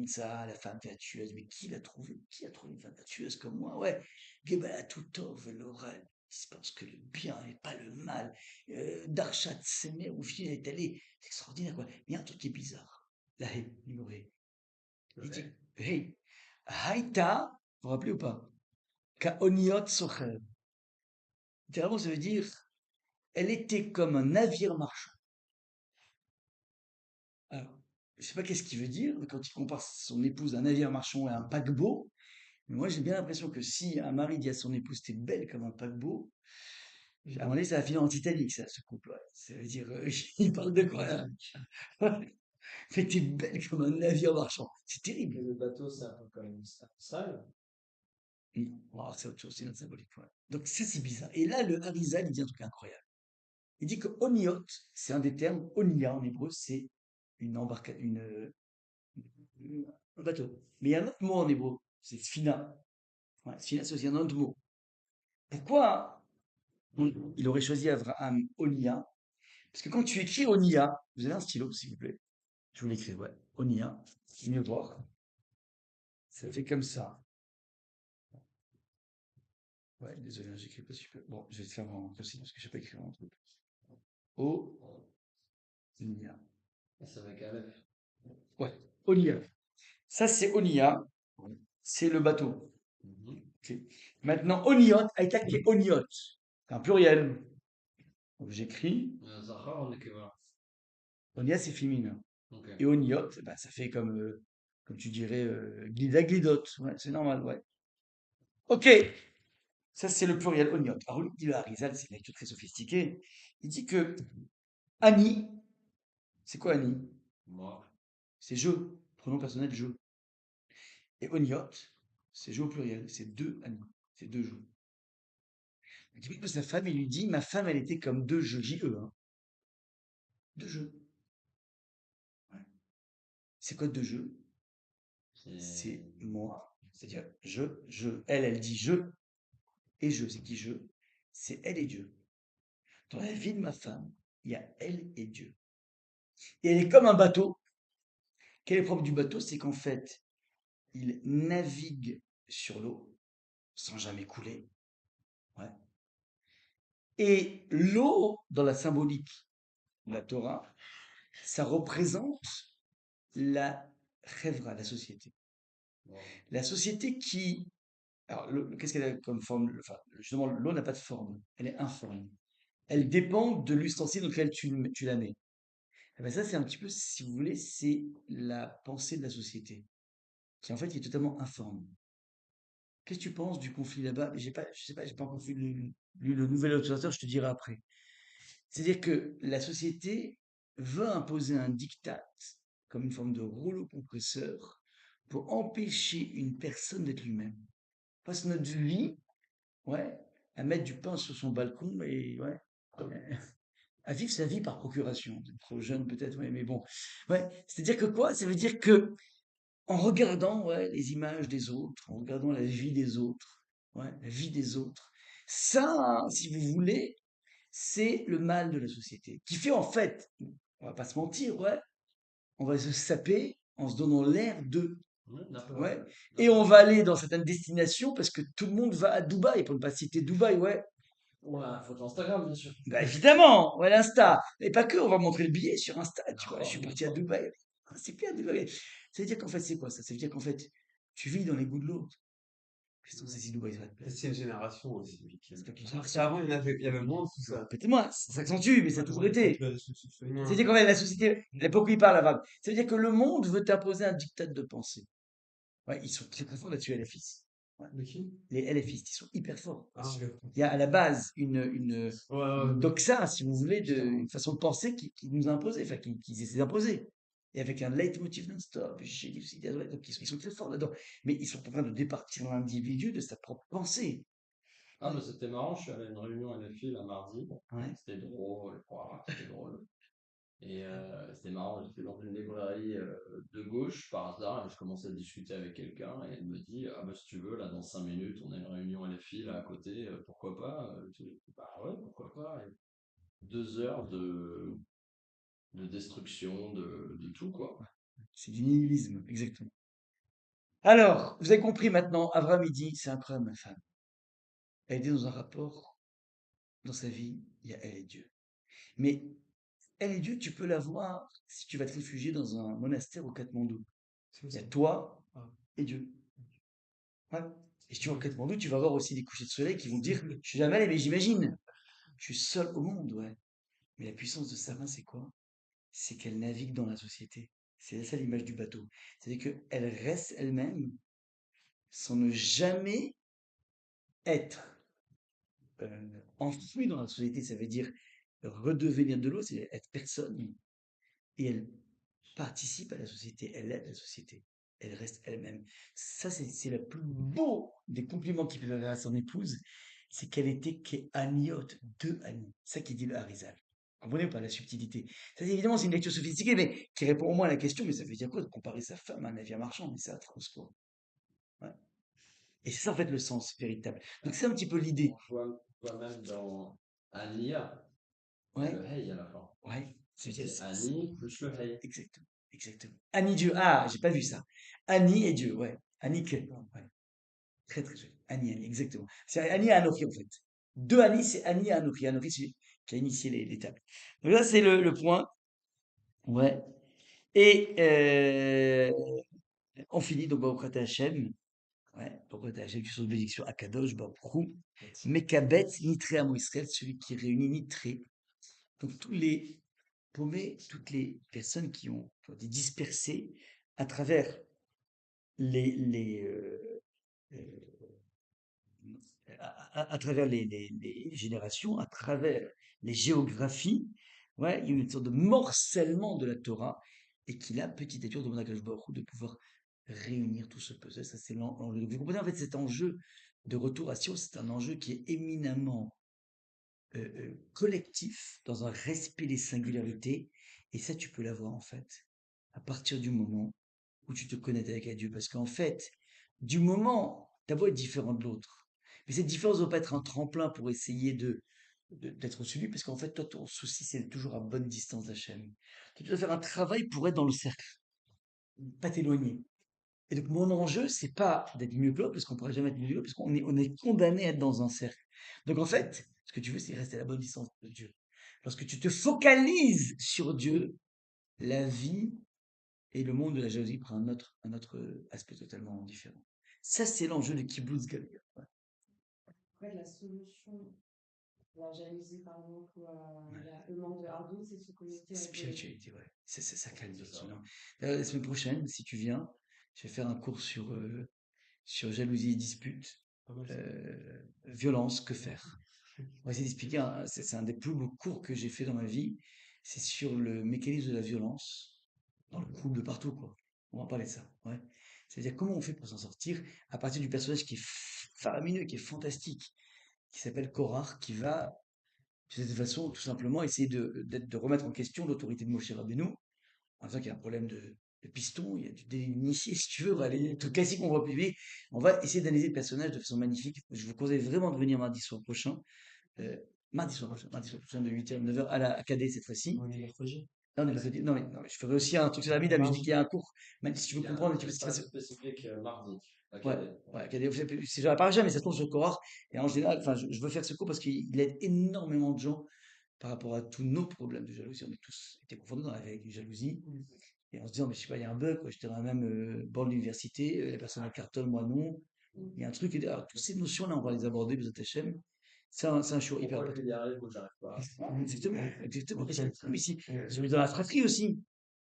ça, la femme vertueuse. Mais qui l'a trouvé? Qui a trouvé une femme vertueuse comme moi? Ouais. Gebala Tutov, l'oreille. Il se pense que le bien et pas le mal. Darshat Semer, au final, est allé. C'est extraordinaire, quoi. Mais il y a un truc qui est bizarre. La haie, numéro haie. Il dit, hey, Haïta, vous vous rappelez ou pas? Ka oniot socher. Littéralement, ça veut dire, elle était comme un navire marchand. Alors, je sais pas qu'est-ce qu'il veut dire, mais quand il compare son épouse à un navire marchand et à un paquebot, mais moi j'ai bien l'impression que si un mari dit à son épouse t'es belle comme un paquebot, à un moment donné ça va finir en Titanic, ça, ce couple. Ouais. Ça veut dire, il parle de quoi là? Mais t'es belle comme un navire marchand. C'est terrible. Le bateau, c'est un peu comme une salle. Non, oh, c'est autre chose, c'est notre symbolique. Ouais. Donc ça c'est bizarre. Et là, le Harizal, il dit un truc incroyable. Il dit que oniot, c'est un des termes, onia en hébreu, c'est une embarcation, un bateau. Mais il y a un autre mot en hébreu, c'est sfina. Ouais, sfina, c'est aussi un autre mot. Pourquoi il aurait choisi Abraham Onia? Parce que quand tu écris Onia, vous avez un stylo, s'il vous plaît. Je vous l'écris, ouais. Onia, mieux voir. Ça fait comme ça. Ouais, désolé, j'écris pas super. Bon, je vais te faire en cursive parce que je sais pas écrire en truc. Onia. Ça va qu'à l'œuf. Ouais, Onia. Ça, c'est Onia. C'est le bateau. Ok. Maintenant, Oniot, avec la clé Oniot. C'est un pluriel. Donc j'écris. Zahar, on est que voilà. Onia, c'est féminin. Ok. Et Oniot, bah, ça fait comme tu dirais, glida, glidote. Ouais, c'est normal, ouais. Ok. Ça, c'est le pluriel Oniot. Alors, lui, dit le Harizal, c'est une lecture très sophistiquée. Il dit que Annie, c'est quoi Annie? Moi. C'est je, pronom personnel je. Et Oniot, c'est je au pluriel. C'est deux Annie. C'est deux je. Il dit que sa femme, il lui dit, ma femme, elle était comme deux jeux, J-E, hein. Deux jeux. Ouais. C'est quoi deux jeux? C'est moi. C'est-à-dire je. Elle dit je, et je. C'est qui je? C'est elle et Dieu. Dans la vie de ma femme, il y a elle et Dieu. Et elle est comme un bateau. Quel est le problème du bateau? C'est qu'en fait, il navigue sur l'eau, sans jamais couler. Ouais. Et l'eau, dans la symbolique de la Torah, ça représente la chevra, la société. La société qui... Alors, qu'est-ce qu'elle a comme forme? Enfin, justement, l'eau n'a pas de forme. Elle est informe. Elle dépend de l'ustensile dans lequel tu la mets. Eh ben ça, c'est un petit peu, si vous voulez, c'est la pensée de la société, qui en fait est totalement informe. Qu'est-ce que tu penses du conflit là-bas? Je sais pas, j'ai pas encore lu le Nouvel Observateur, je te dirai après. C'est-à-dire que la société veut imposer un diktat comme une forme de rouleau compresseur pour empêcher une personne d'être lui-même. On passe notre vie, ouais, à mettre du pain sur son balcon et ouais, à vivre sa vie par procuration. Trop jeune peut-être, ouais, mais bon. Ouais, c'est-à-dire que quoi? Ça veut dire que en regardant ouais, les images des autres, en regardant la vie des autres, ouais, la vie des autres, ça, si vous voulez, c'est le mal de la société. Qui fait en fait, on va pas se mentir, ouais, on va se saper en se donnant l'air d'eux. Ouais. Et on va aller dans certaines destinations parce que tout le monde va à Dubaï, pour ne pas citer Dubaï, ouais. Ouais, photo Instagram, bien sûr. Bah évidemment, ouais, l'Insta. Et pas que, on va montrer le billet sur Insta, tu vois. Je suis parti à Dubaï. Ah, c'est bien Dubaï. Ça veut dire qu'en fait, c'est quoi ça? Ça veut dire qu'en fait, tu vis dans les goûts de l'autre. Qu'est-ce que c'est si Dubaï, ça va te plaire? C'est une génération aussi. C'est toi qui dis Alors ça. qu'avant, il y avait moins de tout ça. Répétez-moi, ça s'accentue, mais ça a toujours été. Ça veut Non. dire qu'en fait, la société, l'époque où il parle, la vague. Ça veut dire que le monde veut t'imposer un diktat de pensée. Ouais, ils sont très très forts là-dessus, LFIs. Ouais. De qui? Les LFistes, ils sont hyper forts. Ah, Il y a à la base ouais. une doxa, si vous voulez, une façon de penser qui nous a imposé, enfin, qui essaie d'imposer. Et avec un leitmotiv non-stop, donc ils sont très forts là-dedans. Mais ils sont en train de départir l'individu de sa propre pensée. Ah, mais c'était marrant, je suis allé à une réunion NFI là mardi. Ouais. C'était drôle, voilà, c'était drôle. Et c'était marrant, j'étais dans une librairie de gauche par hasard et je commençais à discuter avec quelqu'un et elle me dit ah bah si tu veux là dans 5 minutes on a une réunion LFI là à côté, pourquoi pas? Je dis, bah ouais pourquoi pas? Et 2 heures de destruction de tout quoi. C'est du nihilisme, exactement. Alors, vous avez compris maintenant, Abraham, il dit, c'est incroyable, ma femme. Elle était dans un rapport, dans sa vie, il y a elle et Dieu. Mais elle et Dieu, tu peux la voir si tu vas te réfugier dans un monastère au Katmandou. C'est où Il y a ça? toi Ah. et Dieu. Ouais. Et si tu vas au Katmandou, tu vas voir aussi des couchers de soleil qui vont te dire, je suis jamais allé, mais j'imagine. Je suis seul au monde, ouais. Mais la puissance de sa main, c'est quoi? C'est qu'elle navigue dans la société. C'est ça l'image du bateau. C'est-à-dire qu'elle reste elle-même sans ne jamais être enfoui dans la société. Ça veut dire redevenir de l'eau, c'est être personne. Et elle participe à la société, elle aide la société. Elle reste elle-même. Ça, c'est le plus beau des compliments qu'il peut faire à son épouse, c'est qu'elle était qu'Aniote de Annie. C'est ça qui dit le Harizal. Comprenez ou pas la subtilité? Ça, évidemment, c'est une lecture sophistiquée, mais qui répond au moins à la question, mais ça veut dire quoi de comparer sa femme à un navire marchand? Mais c'est atroce, quoi. Ouais. Et c'est ça, en fait, le sens véritable. Donc, c'est un petit peu l'idée. On voit même dans Ania, il y a Ouais, le hey à la fin. ouais. C'est Annie plus le hey. Exactement, exactement. Annie Dieu. Ah, j'ai pas vu ça. Annie et Dieu, ouais. Annie que. Ouais. Très très joli. Annie, Annie, exactement. C'est Annie et Anochi en fait. Deux Annie, c'est Annie et Anochi. Anochi, c'est qui a initié les tables. Donc là, c'est le point. Ouais. Et on finit donc Baruch Hashem. Ouais. Baruch Hashem qui sont de bénédiction Akadosh, Baruch Mekabet, Nitré Amo Israël, celui qui réunit Nitré. Donc tous les paumés, toutes les personnes qui ont été dispersées à travers les à travers les générations, à travers les géographies, ouais, il y a une sorte de morcellement de la Torah et qu'il a petit à petit on demande à Kadosh Baruch Hu de pouvoir réunir tout ce puzzle. Ça, c'est l'enjeu. Vous comprenez en fait cet enjeu de retour à Sion, c'est un enjeu qui est éminemment collectif, dans un respect des singularités. Et ça, tu peux l'avoir en fait à partir du moment où tu te connectes avec Dieu. Parce qu'en fait, du moment, ta voix est différente de l'autre. Mais cette différence ne doit pas être un tremplin pour essayer d'être celui, parce qu'en fait, toi, ton souci, c'est d'être toujours à bonne distance d'Hachem. Tu dois faire un travail pour être dans le cercle, pas t'éloigner. Et donc, mon enjeu, c'est pas d'être mieux que l'autre, parce qu'on pourrait jamais être mieux que l'autre, parce qu'on est condamné à être dans un cercle. Donc, en fait, ce que tu veux, c'est rester à la bonne distance de Dieu. Lorsque tu te focalises sur Dieu, la vie et le monde de la jalousie prend un autre aspect totalement différent. Ça, c'est l'enjeu de Kibbutz Galouyot. Ouais. Après, la solution à la jalousie, par exemple, ou à le manque de hardour, c'est de se connecter avec Dieu. Spiritualité, ouais. C'est ça calme C'est ça. la semaine prochaine, si tu viens, je vais faire un cours sur jalousie et dispute, Pas mal ça. violence, que faire. On va essayer d'expliquer, c'est un des plus beaux cours que j'ai fait dans ma vie. C'est sur le mécanisme de la violence dans le couple, de partout, quoi. On va parler de ça, ouais. C'est-à-dire comment on fait pour s'en sortir à partir du personnage qui est faramineux, qui est fantastique, qui s'appelle Korach, qui va, de cette façon, tout simplement, essayer de remettre en question l'autorité de Moshe Rabbeinu, en disant qu'il y a un problème de piston, il y a du délit d'initié, si tu veux, on va aller, tout classique, on va publier. On va essayer d'analyser le personnage de façon magnifique. Je vous conseille vraiment de venir mardi soir prochain. Euh, mardi soir prochain de 8h à 9h à la AKD cette fois-ci. On est mercredi. Non, non, mais je ferai aussi un truc sur la Mida, mais je dis qu'il y a un cours. Même si tu veux Il y a comprendre, un tu peux, espace spécifique mardi à ouais, Cadet. ouais, c'est j'en parle jamais, mais ça se tombe sur le Korach. Et en général, enfin, je veux faire ce cours parce qu'il aide énormément de gens par rapport à tous nos problèmes de jalousie. On est tous été confondus dans la avec une jalousie. Et en se disant, mais je sais pas, il y a un bug, quoi. J'étais dans la même bande d'université, la personne a cartonne, moi non. Il y a un truc, alors, toutes ces notions-là, on va les aborder, vous êtes HM. C'est un show hyper Pourquoi important. lui y arrive, moi j'arrive pas. Exactement, exactement. Ok. Mais ici, j'ai vu dans la fratrie aussi.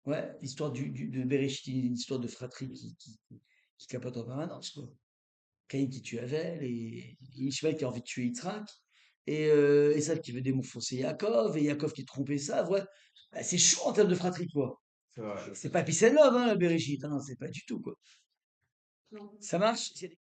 Ouais, l'histoire de Bereshit, une histoire de fratrie qui capote en permanence, quoi. Caïn qui tue Abel, et Ishmaël qui a envie de tuer Yitzhak, et Esav qui veut défoncer Yaakov, et Yaakov qui trompe Esav, ouais. Bah, c'est chaud en termes de fratrie, quoi. C'est vrai. C'est pas peace and love, hein, la Bereshit, hein, c'est pas du tout, quoi. Non. Ça marche?